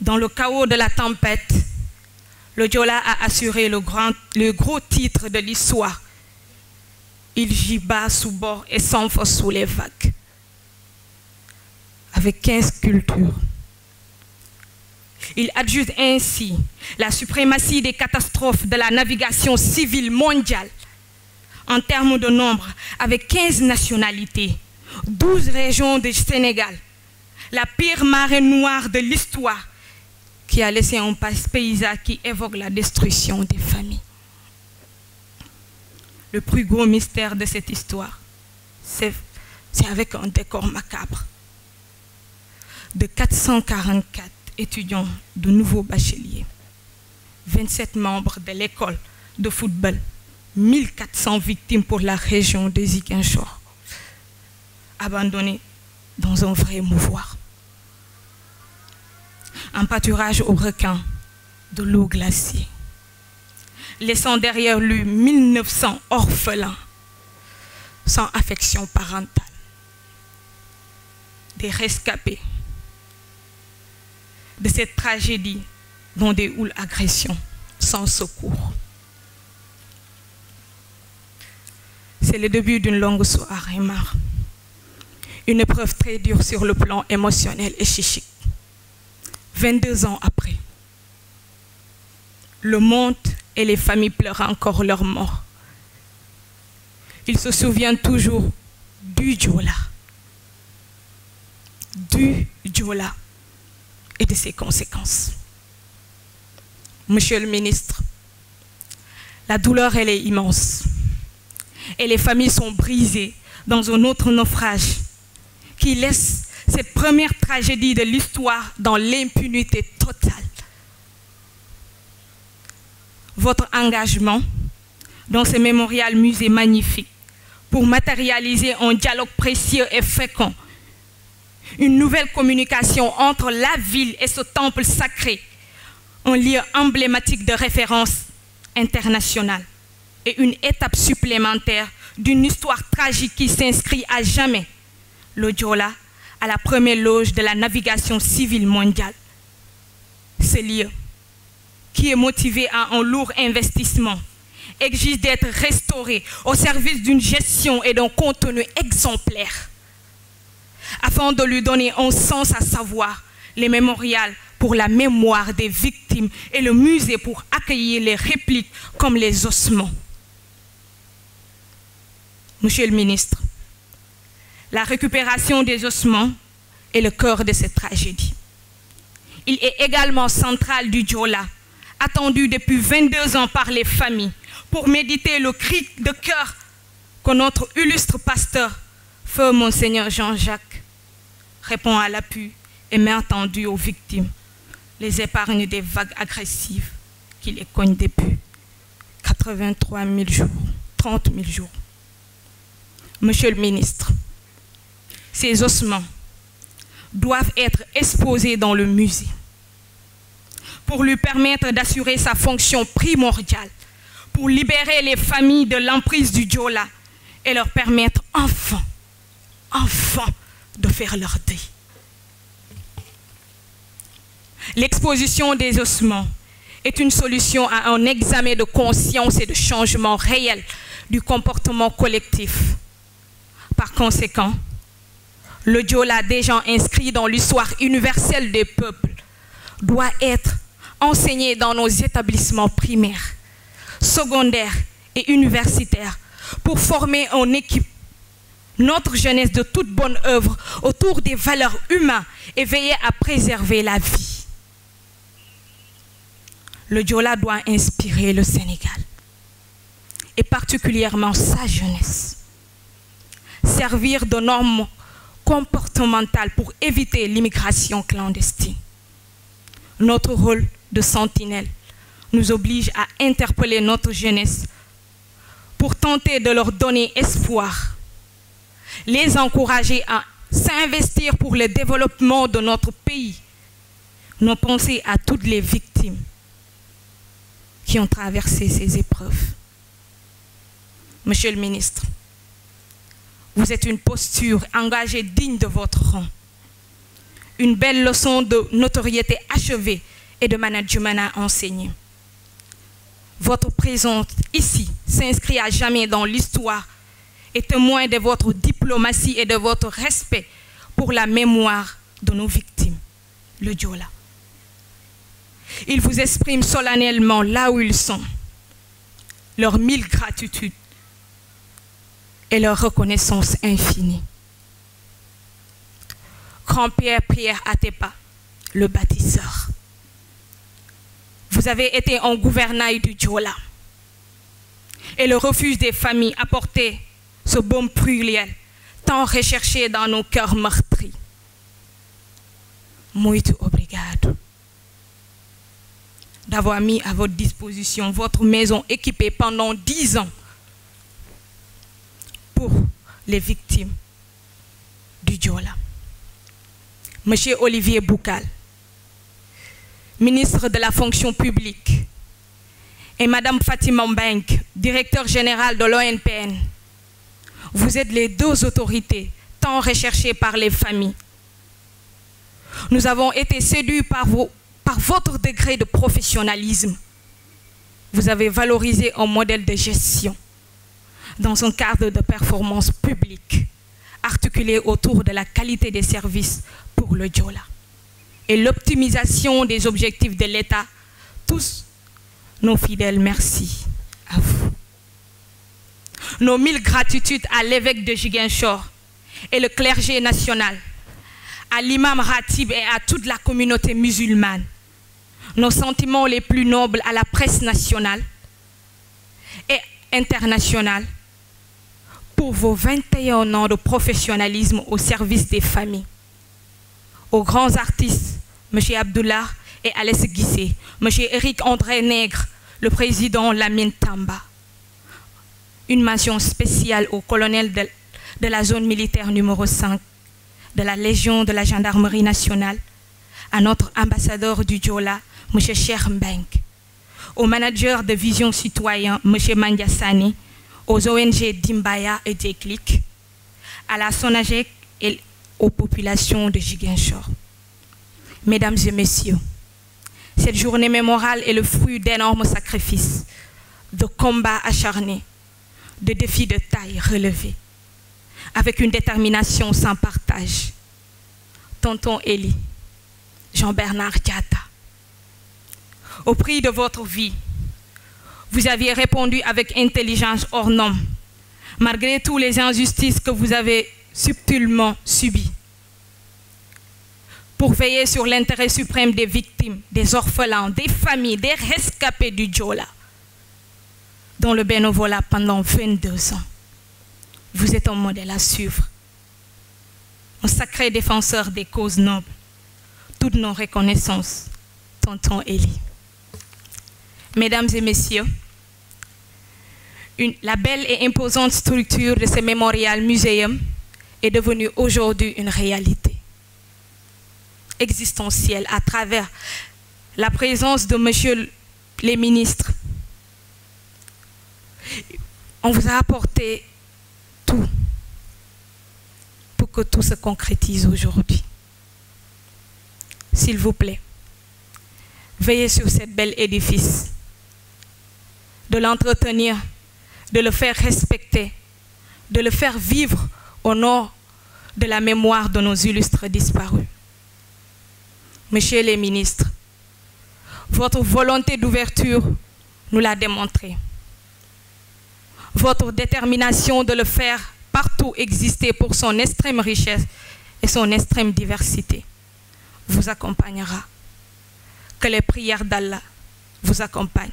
Dans le chaos de la tempête, le Diola a assuré le gros titre de l'histoire. Il giba sous bord et s'enfonce sous les vagues. Avec 15 cultures. Il adjuge ainsi la suprématie des catastrophes de la navigation civile mondiale en termes de nombre, avec 15 nationalités, 12 régions du Sénégal, la pire marée noire de l'histoire qui a laissé un paysage qui évoque la destruction des familles. Le plus gros mystère de cette histoire, c'est avec un décor macabre. De 444 étudiants de nouveaux bacheliers, 27 membres de l'école de football, 1400 victimes pour la région de Ziguinchor, abandonnés dans un vrai mouvoir. Un pâturage aux requins de l'eau glacée, laissant derrière lui 1900 orphelins sans affection parentale, des rescapés de cette tragédie dont déroule agression sans secours. C'est le début d'une longue soirée marre, une épreuve très dure sur le plan émotionnel et psychique. 22 ans après, le monde et les familles pleurent encore leurs morts. Ils se souviennent toujours du Diola et de ses conséquences. Monsieur le ministre, la douleur, elle est immense. Et les familles sont brisées dans un autre naufrage qui laisse cette première tragédie de l'histoire dans l'impunité totale. Votre engagement dans ce mémorial musée magnifique pour matérialiser un dialogue précieux et fécond, une nouvelle communication entre la ville et ce temple sacré, un lieu emblématique de référence internationale et une étape supplémentaire d'une histoire tragique qui s'inscrit à jamais, le Diola, à la première loge de la navigation civile mondiale. Ce lieu, qui est motivé à un lourd investissement, exige d'être restauré au service d'une gestion et d'un contenu exemplaire, afin de lui donner un sens, à savoir les mémorials pour la mémoire des victimes et le musée pour accueillir les répliques comme les ossements. Monsieur le ministre, la récupération des ossements est le cœur de cette tragédie. Il est également central du Diola, attendu depuis 22 ans par les familles, pour méditer le cri de cœur que notre illustre pasteur, feu Monseigneur Jean-Jacques, répond à l'appui et met entendu aux victimes, les épargne des vagues agressives qui les cognent depuis 83 000 jours, 30 000 jours. Monsieur le ministre, ces ossements doivent être exposés dans le musée pour lui permettre d'assurer sa fonction primordiale, pour libérer les familles de l'emprise du Diola et leur permettre enfin de faire leur deuil. L'exposition des ossements est une solution à un examen de conscience et de changement réel du comportement collectif. Par conséquent, le Diola, déjà inscrit dans l'histoire universelle des peuples, doit être enseigné dans nos établissements primaires, secondaires et universitaires pour former en équipe notre jeunesse de toute bonne œuvre autour des valeurs humaines et veiller à préserver la vie. Le Diola doit inspirer le Sénégal, et particulièrement sa jeunesse, servir de normes comportementales pour éviter l'immigration clandestine. Notre rôle de sentinelle nous oblige à interpeller notre jeunesse pour tenter de leur donner espoir, les encourager à s'investir pour le développement de notre pays. Nos pensées à toutes les victimes qui ont traversé ces épreuves. Monsieur le ministre, vous êtes une posture engagée digne de votre rang, une belle leçon de notoriété achevée et de management à enseigner. Votre présence ici s'inscrit à jamais dans l'histoire et témoin de votre diplomatie et de votre respect pour la mémoire de nos victimes, le Diola. Ils vous expriment solennellement là où ils sont, leur mille gratitudes et leur reconnaissance infinie. Grand-Père Pierre Atepa, le bâtisseur. Vous avez été un gouvernail du Diola et le refuge des familles a porté ce baume pluriel tant recherché dans nos cœurs meurtris. Muito obrigado d'avoir mis à votre disposition votre maison équipée pendant 10 ans pour les victimes du Diola. Monsieur Olivier Boucal, ministre de la fonction publique, et Madame Fatima Mbengue, directeur général de l'ONPN, vous êtes les deux autorités tant recherchées par les familles. Nous avons été séduits par votre degré de professionnalisme. Vous avez valorisé un modèle de gestion dans un cadre de performance publique articulé autour de la qualité des services pour le Diola et l'optimisation des objectifs de l'État. Tous nos fidèles, merci à vous. Nos mille gratitudes à l'évêque de Ziguinchor et le clergé national, à l'imam Ratib et à toute la communauté musulmane. Nos sentiments les plus nobles à la presse nationale et internationale pour vos 21 ans de professionnalisme au service des familles. Aux grands artistes, M. Abdullah et Alès Guissé, M. Éric André Nègre, le président Lamine Tamba. Une mention spéciale au colonel de la zone militaire numéro 5 de la Légion de la Gendarmerie nationale, à notre ambassadeur du Diola, M. Cheikh Mbengue, au manager de Vision Citoyen, M. Mandiassani, aux ONG Dimbaya et Déclic, à la SONAGEC et aux populations de Ziguinchor. Mesdames et messieurs, cette journée mémoriale est le fruit d'énormes sacrifices, de combats acharnés, de défis de taille relevés, avec une détermination sans partage. Tonton Eli, Jean-Bernard Diatta, au prix de votre vie, vous aviez répondu avec intelligence hors norme, malgré toutes les injustices que vous avez subtilement subies, pour veiller sur l'intérêt suprême des victimes, des orphelins, des familles, des rescapés du Diola, dont le bénévolat pendant 22 ans. Vous êtes un modèle à suivre, un sacré défenseur des causes nobles. Toutes nos reconnaissances, tonton Eli. Mesdames et messieurs, la belle et imposante structure de ce Memorial Museum est devenue aujourd'hui une réalité existentielle à travers la présence de monsieur les ministres. On vous a apporté tout pour que tout se concrétise aujourd'hui. S'il vous plaît, veillez sur cet bel édifice, de l'entretenir, de le faire respecter, de le faire vivre au nom de la mémoire de nos illustres disparus. Messieurs les ministres, votre volonté d'ouverture nous l'a démontré. Votre détermination de le faire partout exister pour son extrême richesse et son extrême diversité vous accompagnera. Que les prières d'Allah vous accompagnent.